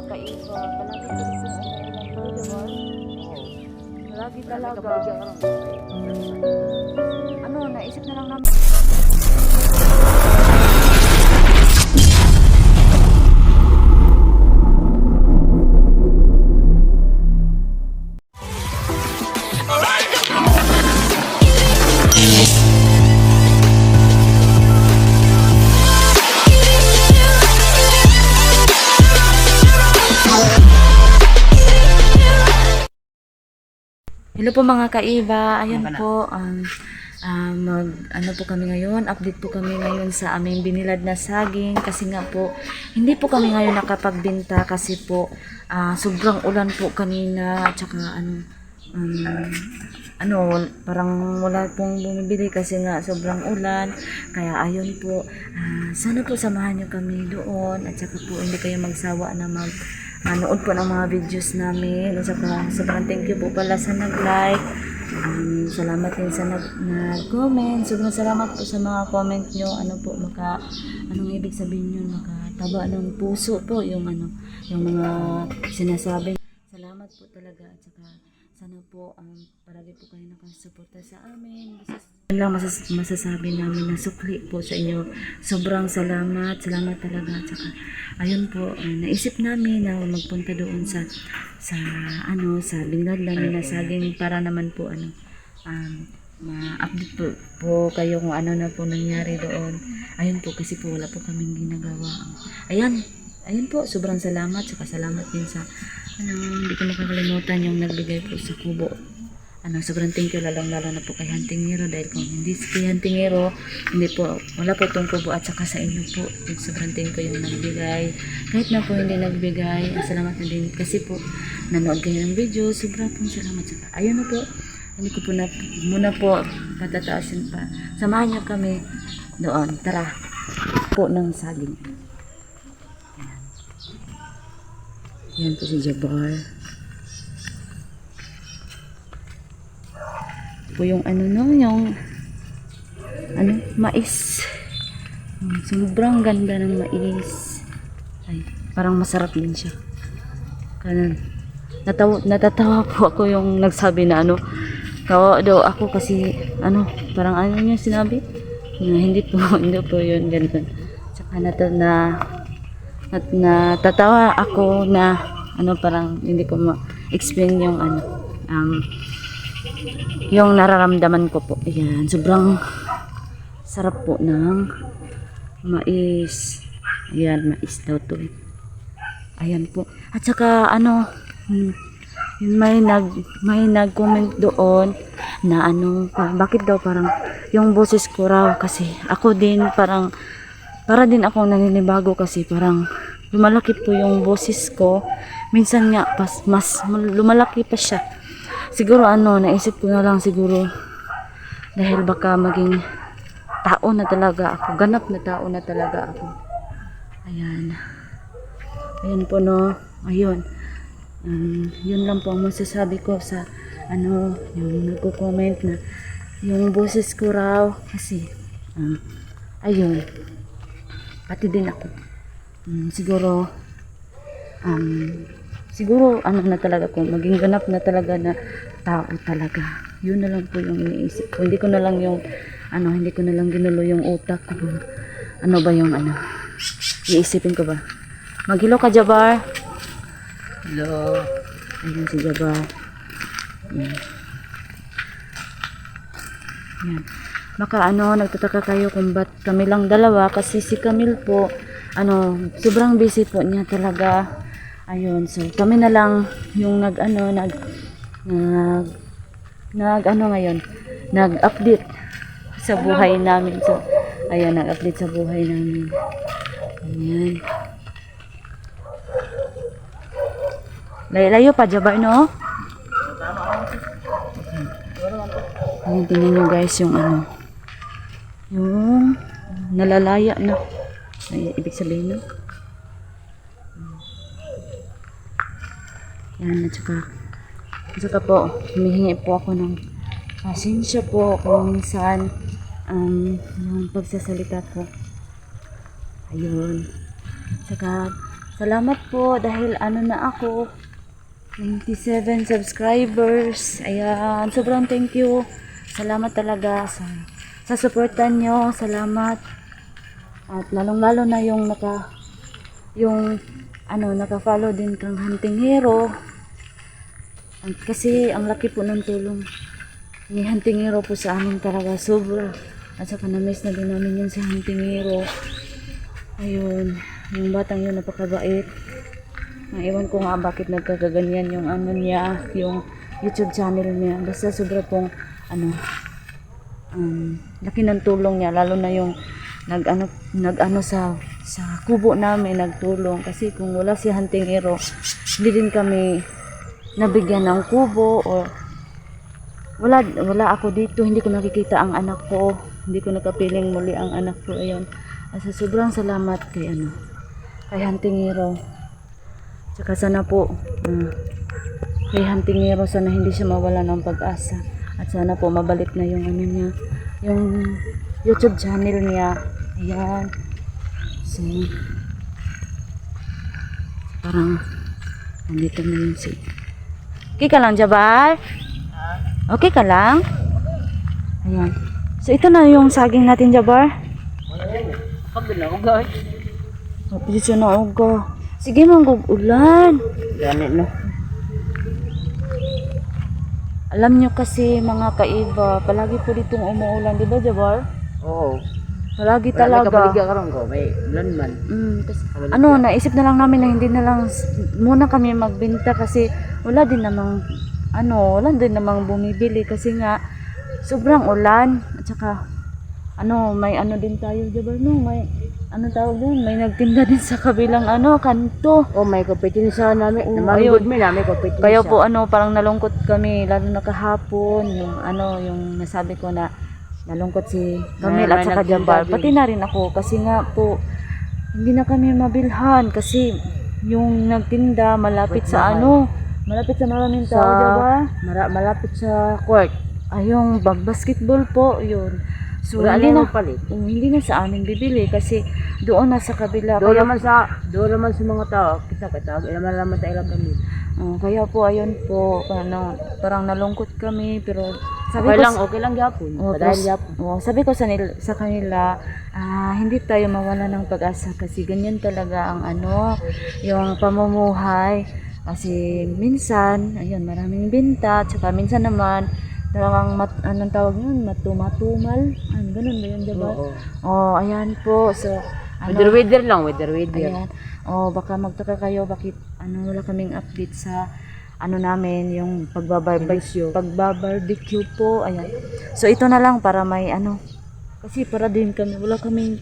kaikot. Palagi ko rin yung umuulan po, diba? Lagi talaga. Ano, naisip na lang namin. Hello po mga kaiba, ayan po, ano po kami ngayon, update po kami ngayon sa aming binilad na saging kasi nga po, hindi po kami ngayon nakapagbenta kasi po, sobrang ulan po kanina at saka parang wala pong bumibili kasi nga sobrang ulan, kaya ayun po, sana po samahan nyo kami doon at saka po hindi kayo magsawa na manood po ng mga videos namin at saka sobrang thank you po pala sa nag-like, salamat din sa nag-comment, sobrang salamat po sa mga comment nyo, anong ibig sabihin yun, makataba ng puso po yung mga sinasabi, salamat po talaga at saka sana po palagi po kayo nakasuporta sa amin. Yun lang masasabi namin na sukli po sa inyo. Sobrang salamat talaga. At saka ayun po, naisip namin na magpunta doon sa binilad namin na saging para naman po ma-update po kayo kung ano na po nangyari doon. Ayun po kasi po wala po kaming ginagawa. Ayun po, sobrang salamat. Saka salamat din sa hindi ko makakalimutan yung nagbigay po sa kubo. Sobrang thank you lalo na po kay Hantingero dahil kung hindi kay Hantingero, wala po itong kubo at saka sa inyo po. Sobrang thank you yung nagbigay. Kahit na po hindi nagbigay, salamat na din kasi po nanood kayo ng video. Sobrang pong salamat. Saka ayun na po. Hindi ko po muna po patataasin pa. Samahan niyo kami doon. Tara po ng saging. Yan po si Jabar. Po yung mais. Sobrang ganda ng mais. Ay, parang masarap din siya. Kanan. Natatawa po ako yung nagsabi na kawa daw ako kasi parang niya sinabi? Hindi po yun ganun. Tsaka natatawa ako na parang hindi ko ma-explain yung nararamdaman ko po. Ayan, sobrang sarap po ng mais. Ayan, mais daw to. Ayan po. At saka may nag-comment doon na bakit daw parang yung boses ko raw kasi ako din para din ako naninibago kasi parang lumalaki po yung boses ko. Minsan nga mas lumalaki pa siya. Siguro naisip ko na lang siguro dahil baka maging tao na talaga ako. Ganap na tao na talaga ako. Ayan. Ayan po Ayun. Yun lang po ang masasabi ko sa yung nagko-comment na yung boses ko raw kasi ayun. Pati din ako. Siguro na talaga ko maging ganap na talaga na tao talaga. Yun na lang po yung iniisip ko. Hindi ko na lang ginulo yung utak ko. Ano ba yung iisipin ko ba? Maghilo ka, Jabar. Hello. Ayun si Jabar. Yan. Baka nagtataka kayo kung ba't kami lang dalawa kasi si Camille po sobrang busy po niya talaga. Ayun, so kami na lang yung ngayon nag-update sa buhay namin. So ayan, nag-update sa buhay namin. Ayan. Layo pa Jabar Ayan, tingnan nyo guys yung yung nalalaya na. Ay, ibig sabihin yan, at saka po humihingi po ako ng pasensya po kung minsan yung pagsasalita ko. Ayun, saka Salamat po dahil ano na ako, 97 subscribers. Ayan, sobrang thank you. Salamat talaga sa supportan nyo. Salamat. At lalong-lalo na yung naka-follow din kang Hunting Hero. Kasi ang laki po ng tulong ni Hunting Hero po sa amin talaga. Sobra. At saka na-miss na din namin yun si Hunting Hero. Ayun. Yung batang yun napakabait. Naiwan ko nga bakit nagkakaganyan yung ano niya, yung YouTube channel niya. Basta sobra pong laki ng tulong niya, lalo na yung nag-ano sa kubo namin, nagtulong. Kasi kung wala si Hunting Hero, hindi din kami nabigyan ng kubo, o wala ako dito, hindi ko nakikita ang anak ko, hindi ko nakapiling muli ang anak ko. Ayun. Asa sobrang salamat kay Hunting Hero. Tsaka sana po kay Hunting Hero, sana hindi siya mawala ng pag-asa. At sana po mabalik na yung niya, yung YouTube channel niya. Ayan. So, parang nandito na yun si. Okay ka lang, Jabal? Okay ka lang? Ayan. So, ito na yung saging natin, Jabal. Pagod na ako, guys. Mapilis yun na ako. Sige, ulan. Ganit, no? Alam nyo kasi mga kaiba, palagi po ditong umuulan, di ba, Jabal? Oo. Palagi Wala, may talaga. kapaligya ka rin ko. May ulan man. Kasi, naisip na lang namin na hindi na lang muna kami magbenta kasi wala din namang bumibili kasi nga sobrang ulan. At saka, may din tayo, Jabal, no? May, tawag doon? May nagtinda din sa kabilang kanto. Oh, may competing sa namin. Oo, Namangod ayun. mo na, may competing Kaya siya. po parang nalungkot kami lalo na kahapon yung nasabi ko na nalungkot si Camille at saka Jabal, pati na rin ako kasi nga po hindi na kami mabilhan kasi yung nagtinda malapit sa maraming tao, Jabal. Malapit sa court. Ay, yung basketball po yun. So, Wala hindi na na, palit. hindi na sa amin bibili kasi doon na sa kabila. Doon naman sa mga tao, kita, ilaman naman tayo lang kami. Kaya po, ayun po, parang nalungkot kami, pero sabi Okay lang yapon. Dahil yapon. sabi ko sa kanila, hindi tayo mawala ng pag-asa kasi ganyan talaga ang yung pamumuhay. Kasi minsan, ayun, maraming binta, tsaka minsan naman, talagang anong tawag yun? Matumal. Ganun ba yun, diba? Oo. Ayan po. So, Weather lang. Ayan. Baka magtaka kayo bakit wala kaming update sa namin, yung pagbabarbecue po. Ayan. So, ito na lang para may kasi para din kami, wala kaming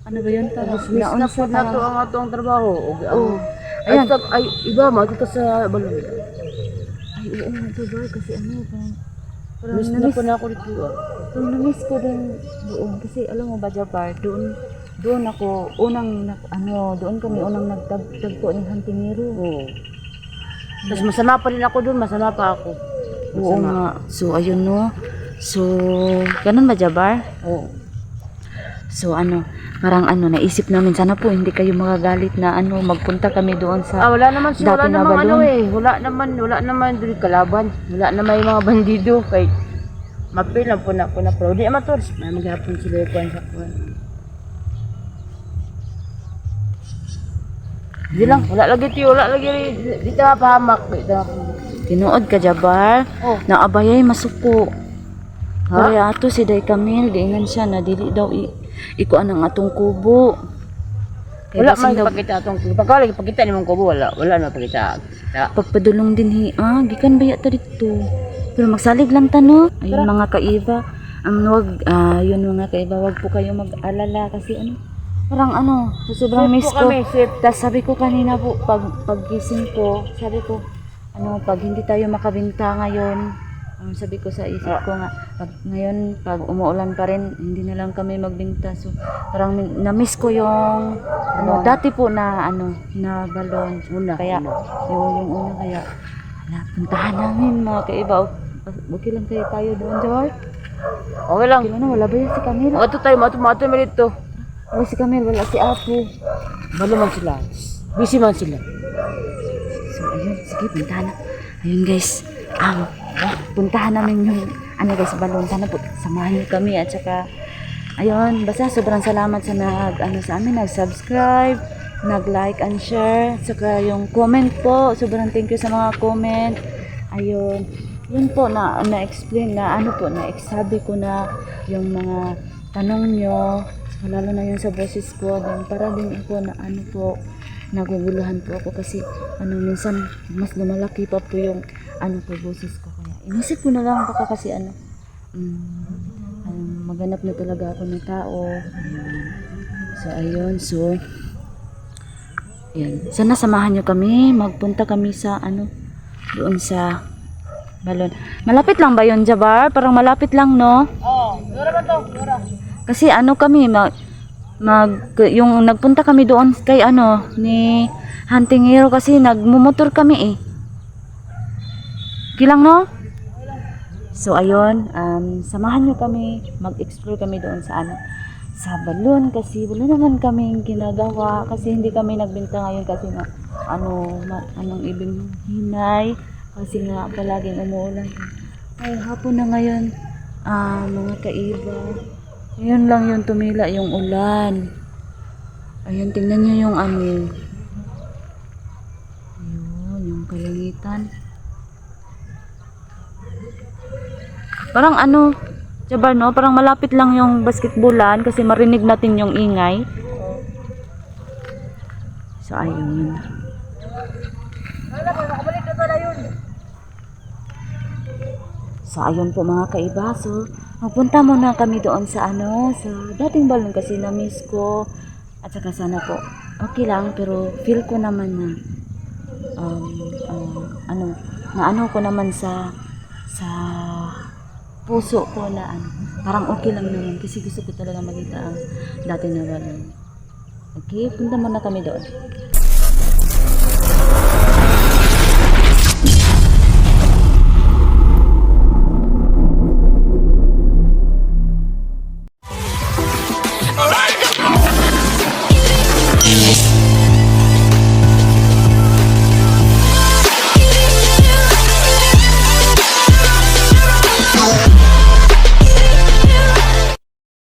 ba yun? Miss na po na to ang atong trabaho. Ayan. Ay, iba mo, dito sa balon. Ay, oo nga, diba? Kasi parang Miss na po na ako dito. Parang na-miss ko din doon. Kasi alam mo ba, Jabbar, doon ako, doon kami unang nagtagpo ng Hunting Hero. Oo. Tapos masama pa rin ako doon, masama pa ako. Oo nga. So, ayun no. So, ganun ba, Jabbar? Oo. So, parang naisip namin, sana po hindi kayo magagalit na magpunta kami doon sa Wala naman siya, dati wala na naman balon. wala naman doon kalaban. Wala naman yung mga bandido kay mapil lang po na pero di naman to, may maghapon sila yung sa kuwan. Di lang, wala lagi di ta mapahamak. Tinuod ka, Jabbar. Oh. Naabayay masuko. Ha? Kaya ato si Day Camille, giingan siya na dili daw ikuan ang atong kubo. Wala man ipakita atong pagkali ipakita ni mong kubo, wala na pakita. Pagpadulong din gikan baya ta dito. Pero magsalig lang ta no. Ayun mga kaiba, yun mga kaiba, wag po kayo mag-alala kasi parang sobrang Safe miss po ko. kami, safe. Tas sabi ko kanina po paggising ko, sabi ko pag hindi tayo makabenta ngayon, sabi ko sa isip ko nga, pag umuulan pa rin, hindi na lang kami magbenta. So, parang na-miss ko yung, dati po na balon. Kaya, yung una kaya, puntahan namin mga kaiba. Okay lang kayo tayo doon, Jor? Okay lang. Okay lang, wala ba yan si Camille? Mato tayo, mato dito. Wala si Camille, wala si Apo. Malo man sila. Busy man sila. So, ayun. Sige, puntahan na. Ayun, guys. Puntahan namin yung, guys, balon. Sana po, samahan niyo kami. At saka, ayun, basta sobrang salamat sa sa amin, nag-subscribe, nag-like and share. At saka yung comment po, sobrang thank you sa mga comment. Ayun. Yun po, na-explain na, na-sabi ko na yung mga tanong nyo. So, lalo na yun sa boses ko. Then, para din ako na naguguluhan po ako kasi minsan mas lumalaki pa po yung boses ko, kaya inisip ko na lang baka kasi maganap na talaga ako ng tao. So ayun, sana samahan nyo kami, magpunta kami sa doon sa balon. Malapit lang ba yun, Jabar? Parang malapit lang, no? Dura ba to? Dura. Kasi kami yung nagpunta kami doon kay ni Hunting Hero kasi nagmumotor kami Kilang, no? So ayun, samahan nyo kami, mag-explore kami doon sa sa balon kasi wala naman kaming ginagawa kasi hindi kami nagbenta ngayon kasi anong ibig hinay kasi nga palaging umuulan. Ay, hapon na ngayon, mga kaiba. Ayun lang yung tumila yung ulan. Ayun, tingnan nyo yung ayun, yung kalangitan. Parang Jabar, no? Parang malapit lang yung basketballan kasi marinig natin yung ingay. So, ayun. So, ayun po mga kaiba. So, magpunta muna kami doon sa sa dating balon kasi na-miss ko. At saka sana po, okay lang. Pero feel ko naman na, ko naman sa puso ko na parang okay lang naman. Kasi gusto ko talaga makita ang dating na balon. Okay, punta muna kami doon.